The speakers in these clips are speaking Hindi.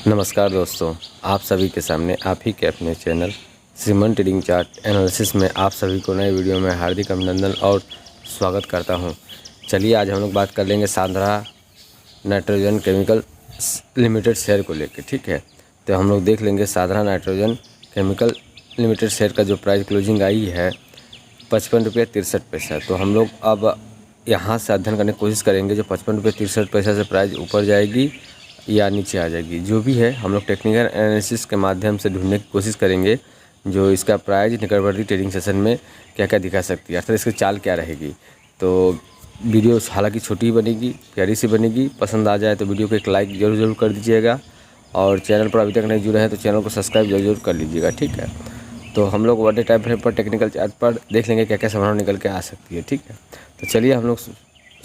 नमस्कार दोस्तों, आप सभी के सामने आप ही के अपने चैनल श्रीमन ट्रेडिंग चार्ट एनालिसिस में आप सभी को नए वीडियो में हार्दिक अभिनंदन और स्वागत करता हूं। चलिए आज हम लोग बात कर लेंगे साधना नाइट्रोजन केमिकल लिमिटेड शेयर को लेकर। ठीक है, तो हम लोग देख लेंगे साधना नाइट्रोजन केमिकल लिमिटेड शेयर का जो प्राइस क्लोजिंग आई है 55 रुपये 63 पैसा। तो हम लोग अब यहाँ से अध्ययन करने की कोशिश करेंगे जो 55 रुपये 63 पैसा से प्राइस ऊपर जाएगी या नीचे आ जाएगी। जो भी है हम लोग टेक्निकल एनालिसिस के माध्यम से ढूंढने की कोशिश करेंगे जो इसका प्राइस निकटवर्ती ट्रेडिंग सेशन में क्या क्या दिखा सकती है, अर्थात इसकी चाल क्या रहेगी। तो वीडियो हालांकि छोटी बनेगी, प्यारी सी बनेगी। पसंद आ जाए तो वीडियो को एक लाइक जरूर कर दीजिएगा और चैनल पर अभी तक नहीं जुड़े हैं तो चैनल को सब्सक्राइब जरूर कर लीजिएगा। ठीक है, तो हम लोग वन डे टाइम फ्रेम पर टेक्निकल चार्ट पर देख लेंगे क्या क्या संभावना निकल के आ सकती है। ठीक है, तो चलिए हम लोग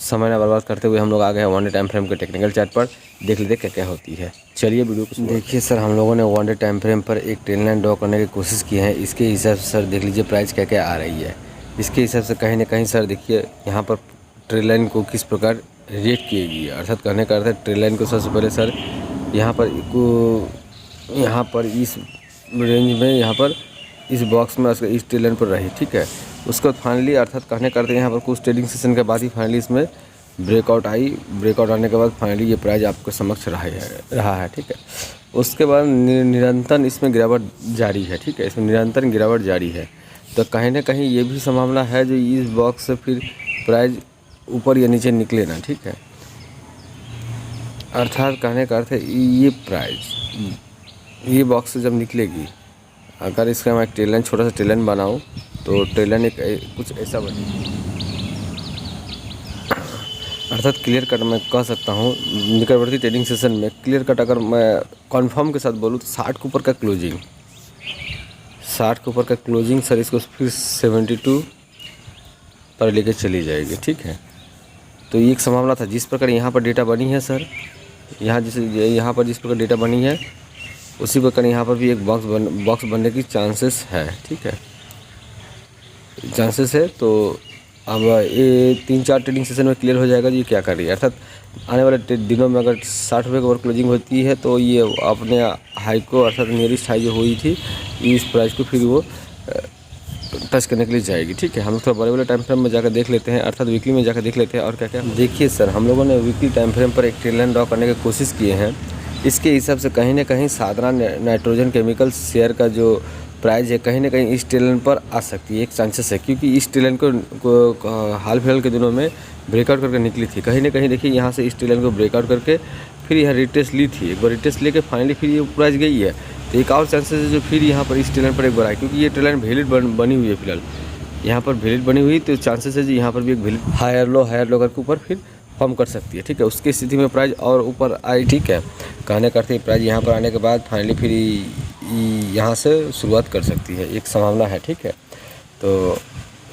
समय न बर्बाद करते हुए हम लोग आ गए वन डे टाइम फ्रेम के टेक्निकल चार्ट पर, देख लेते क्या क्या होती है। चलिए वीडियो को देखिए सर, हम लोगों ने वन डे टाइम फ्रेम पर एक ट्रेंड लाइन ड्रॉ करने की कोशिश की है। इसके हिसाब से सर देख लीजिए प्राइस क्या क्या आ रही है। इसके हिसाब से कहीं ना कहीं सर देखिए यहाँ पर ट्रेंड लाइन को किस प्रकार रेट की गई है, अर्थात कहने का अर्थ है ट्रेंड लाइन को सबसे पहले सर यहाँ पर इस रेंज में यहाँ पर इस बॉक्स में इस ट्रेंड लाइन पर रही। ठीक है, उसके बाद फाइनली अर्थात कहने करते यहाँ पर कुछ ट्रेडिंग सेशन के बाद ही फाइनली इसमें ब्रेकआउट आई। ब्रेकआउट आने के बाद फाइनली ये प्राइस आपके समक्ष रहा है। ठीक है, उसके बाद निरंतर इसमें गिरावट जारी है। ठीक है, इसमें निरंतर गिरावट जारी है। तो कहीं ना कहीं ये भी संभावना है जो इस बॉक्स से फिर प्राइस ऊपर या नीचे निकले ना। ठीक है, अर्थात कहने का अर्थ है ये प्राइस ये बॉक्स से जब निकलेगी, अगर इसका मैं ट्रेंड लाइन छोटा सा ट्रेंड लाइन बनाऊँ तो ट्रेंड लाइन कुछ ऐसा बनेगी। अर्थात क्लियर कट मैं कह सकता हूँ निकटवर्ती ट्रेडिंग सेशन में क्लियर कट अगर मैं कंफर्म के साथ बोलूँ तो 60 के ऊपर का क्लोजिंग, 60 के ऊपर का क्लोजिंग सर इसको फिर 72 पर लेके चली जाएगी। ठीक है, तो ये एक संभावना था। जिस प्रकार यहाँ पर डेटा बनी है सर, यहाँ पर जिस प्रकार डेटा बनी है उसी प्रकार यहाँ पर भी एक बॉक्स बनने की चांसेस है। ठीक है, चांसेस है। तो अब ये 3-4 ट्रेडिंग सेशन में क्लियर हो जाएगा ये क्या कर रही है। अर्थात आने वाले दिनों में अगर 60 रुपये के ऊपर क्लोजिंग होती है तो ये अपने हाई को अर्थात नियरेस्ट हाई जो हुई थी इस प्राइस को फिर वो टच करने के लिए जाएगी। ठीक है, हम लोग थोड़ा बड़े बड़े टाइम फ्रेम में जाकर देख लेते हैं, अर्थात वीकली में जाकर देख लेते हैं और क्या क्या। देखिए सर, हम लोगों ने वीकली टाइम फ्रेम पर एक ट्रेंड लाइन ड्रॉ करने की कोशिश किए हैं। इसके हिसाब से कहीं ना कहीं साधना नाइट्रोजन केमिकल शेयर का जो प्राइस है कहीं ना कहीं इस ट्रेंड लाइन पर आ सकती है, एक चांसेस है। क्योंकि इस ट्रेंड लाइन को हाल फिलहाल के दिनों में ब्रेकआउट करके निकली थी। कहीं ना कहीं देखिए यहाँ से इस ट्रेंड लाइन को ब्रेकआउट करके फिर यहाँ रिटेस्ट ली थी, एक बार रिटेस्ट लेके फाइनली फिर ये प्राइस गई है। तो एक और चांसेस है जो फिर यहाँ पर इस ट्रेंड लाइन पर एक बार आए, क्योंकि ये ट्रेंड लाइन वैलिड बनी हुई है फिलहाल, यहाँ पर वैलिड बनी हुई, तो चांसेस है जी यहाँ पर भी एक वैलिड हायर लो करके ऊपर फिर फॉर्म कर सकती है। ठीक है, उसकी स्थिति में प्राइस और ऊपर आई। ठीक है, कहने करते प्राइस यहाँ पर आने के बाद फाइनली फिर यहाँ से शुरुआत कर सकती है, एक संभावना है। ठीक है, तो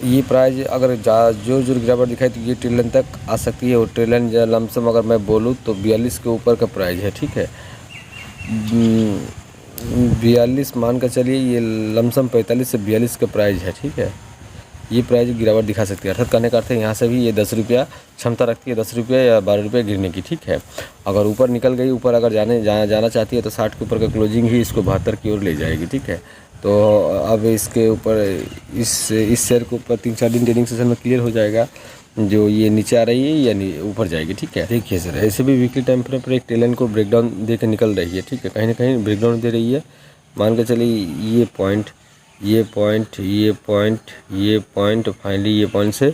ये प्राइस अगर जोर गिरावट दिखाई तो ये ट्रेंड लाइन तक आ सकती है। और ट्रेंड लाइन लमसम अगर मैं बोलूँ तो 42 के ऊपर का प्राइस है। ठीक है, 42 मान कर चलिए, ये लमसम 45 से 42 का प्राइस है। ठीक है, ये प्राइस गिरावट दिखा सकती है। अर्थात कहने का अर्थ है यहाँ से भी ये 10 रुपया क्षमता रखती है, 10 रुपये या 12 रुपये गिरने की। ठीक है, अगर ऊपर निकल गई, ऊपर अगर जाना चाहती है तो 60 के ऊपर का क्लोजिंग ही इसको 72 की ओर ले जाएगी। ठीक है, तो अब इसके ऊपर इस शेयर के ऊपर 3-4 दिन ट्रेडिंग सेशन में क्लियर हो जाएगा जो ये नीचे आ रही है या ऊपर जाएगी। ठीक है, देखिए सर ऐसे भी वीकली टाइम फ्रेम पर एक ट्रेंड लाइन को ब्रेकडाउन दे के निकल रही है। ठीक है, कहीं ना कहीं ब्रेकडाउन दे रही है। मान के चलिए ये पॉइंट फाइनली ये पॉइंट से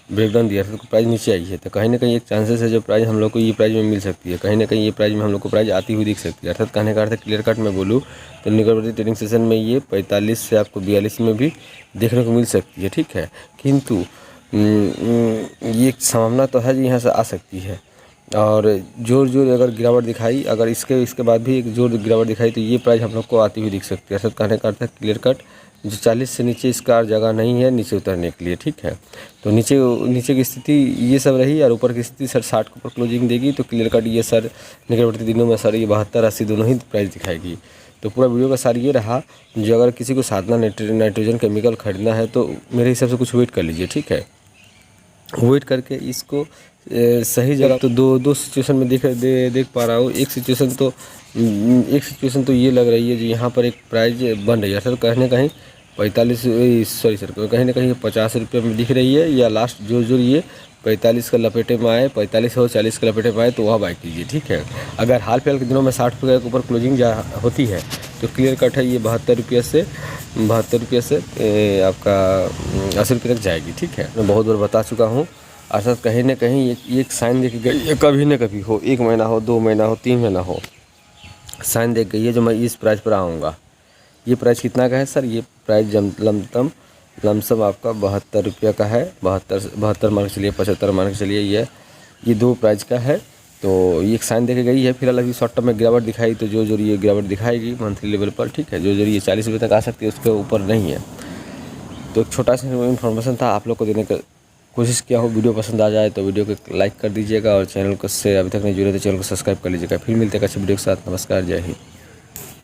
ब्रेकडाउन दिया था तो प्राइस नीचे आई है। तो कहीं ना कहीं एक चांसेस है जो प्राइस हम लोग को ये प्राइस में मिल सकती है, कहीं ना कहीं ये प्राइस में हम लोग को प्राइस आती हुई दिख सकती है। अर्थात कहने का अर्थ क्लियर कट में बोलूँ तो निकटवर्ती ट्रेडिंग सेशन में ये 45 से आपको 42 में भी देखने को मिल सकती है। ठीक है, किंतु ये संभावना तो है जी यहाँ से आ सकती है। और जोर अगर गिरावट दिखाई, अगर इसके बाद भी एक जोर गिरावट दिखाई तो ये प्राइस हम लोग को आती हुई दिख सकती है। अर्थात कहने का अर्थ है क्लियर कट जो 40 से नीचे इसका जगह नहीं है नीचे उतरने के लिए। ठीक है, तो नीचे की स्थिति ये सब रही और ऊपर की स्थिति सर 60 के ऊपर क्लोजिंग देगी तो क्लियर कट ये सर निकटवर्ती दिनों में सर ये 72-80 दोनों ही प्राइस दिखाएगी। तो पूरा वीडियो का सार ये रहा, जो अगर किसी को साधना नाइट्रोजन केमिकल खरीदना है तो मेरे हिसाब से कुछ वेट कर लीजिए। ठीक है, वेट करके इसको सही जगह। तो दो सिचुएशन में देख पा रहा हूँ। एक सिचुएशन तो ये लग रही है जो यहाँ पर एक प्राइस बन रही है सर, कहीं ना कहीं 45 सॉरी सर, कहीं ना कहीं 50 रुपये में दिख रही है, या लास्ट जो ये 45 का लपेटे में आए, 45 और 40 के लपेटे में आए तो वह बाई कीजिए, ठीक है। अगर हाल फिलहाल के दिनों में 60 रुपये के ऊपर क्लोजिंग होती है तो क्लियर कट है ये 72 रुपये से आपका 80 रुपये तक जाएगी, ठीक है। मैं बहुत बार बता चुका हूँ। अर्थात कहीं ना कहीं एक साइन देके गई, कभी ना कभी हो, 1 महीना हो, 2 महीना हो, 3 महीना हो, साइन देख गई है जो मैं इस प्राइस पर आऊँगा। ये प्राइस कितना का है सर? ये प्राइस लमसम आपका 72 रुपये का है। 72 मान के चलिए, 75 मान के चलिए, ये 2 प्राइस का है। तो ये एक साइन देके गई है। फिलहाल अभी शॉर्ट टर्म में गिरावट दिखाई, तो जो ये गिरावट दिखाएगी मंथली लेवल पर, ठीक है। जो ये 40 रुपये तक आ सकती है, उसके ऊपर नहीं है। तो एक छोटा सा इन्फॉर्मेशन था आप लोग को देने का कोशिश किया हो। वीडियो पसंद आ जाए तो वीडियो को लाइक कर दीजिएगा, और चैनल को से अभी तक नहीं जुड़े तो चैनल को सब्सक्राइब कर लीजिएगा। फिर मिलते हैं अच्छे वीडियो के साथ। नमस्कार, जय हिंद।